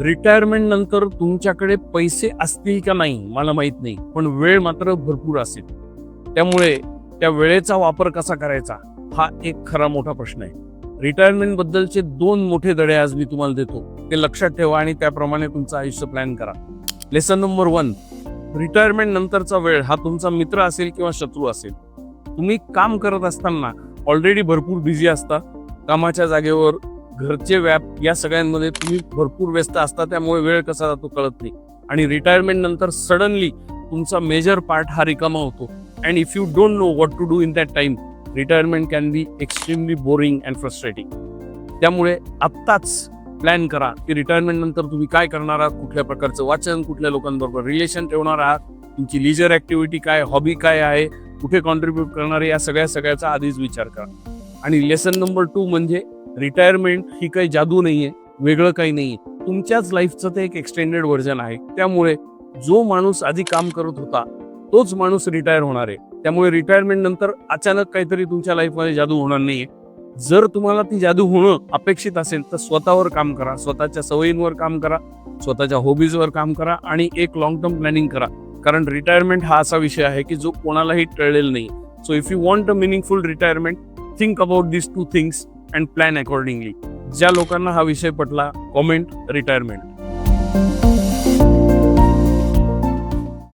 Retirement नंतर तुमच्याकडे पैसे असतील का नाही मला माहित नाही, पण वेळ मात्र भरपूर असेल. त्यामुळे त्या वेळेचा वापर कसा करायचा हा एक खरा मोठा प्रश्न आहे. रिटायरमेंट बद्दलचे 2 मोठे धडे आज मी तुम्हाला देतो, ते लक्षात ठेवा आणि त्याप्रमाणे तुमचं आयुष्य प्लॅन करा. लेसन नंबर 1, रिटायरमेंट नंतरचा वेळ हा तुमचा मित्र असेल किंवा शत्रू असेल. तुम्ही काम करत असताना ऑलरेडी भरपूर बिझी असता. कामाच्या जागेवर घरचे व्याप या सगळ्यांमध्ये तुम्ही भरपूर व्यस्त असता, त्यामुळे वेळ कसा जातो कळत नाही. आणि रिटायरमेंट नंतर सडनली तुमचा मेजर पार्ट हा रिकामा होतो. And if you don't know what to do in that time, retirement can be extremely boring and frustrating. त्यामुळे आत्ताच प्लॅन करा की रिटायरमेंट नंतर तुम्ही काय करणार आहात, कुठल्या प्रकारचं वाचन, कुठल्या लोकांबरोबर रिलेशन ठेवणार आहात, तुमची लिजर ऍक्टिव्हिटी काय, हॉबी काय आहे, कुठे कॉन्ट्रीब्यूट करणार आहे, या सगळ्याचा आधीच विचार करा. आणि लेसन नंबर 2 म्हणजे रिटायरमेंट ही काही जादू नाहीये, वेगळं काही नाहीये. तुमच्याच लाईफचं ते एक एक्सटेंडेड व्हर्जन आहे. त्यामुळे जो माणूस आधी काम करत होता तोच माणूस रिटायर होणार आहे. त्यामुळे रिटायरमेंट नंतर अचानक काहीतरी तुमच्या लाईफमध्ये जादू होणार नाहीये. जर तुम्हाला ती जादू होणं अपेक्षित असेल तर स्वतःवर काम करा, स्वतःच्या सवयींवर काम करा, स्वतःच्या हॉबीजवर काम करा आणि एक लॉंग टर्म प्लॅनिंग करा. कारण रिटायरमेंट हा असा विषय आहे की जो कोणालाही टळलेला नाही. So if you want a meaningful retirement, think about this 2 things and plan accordingly. ज्या लोकांना हा विषय पटला, कॉमेंट रिटायरमेंट.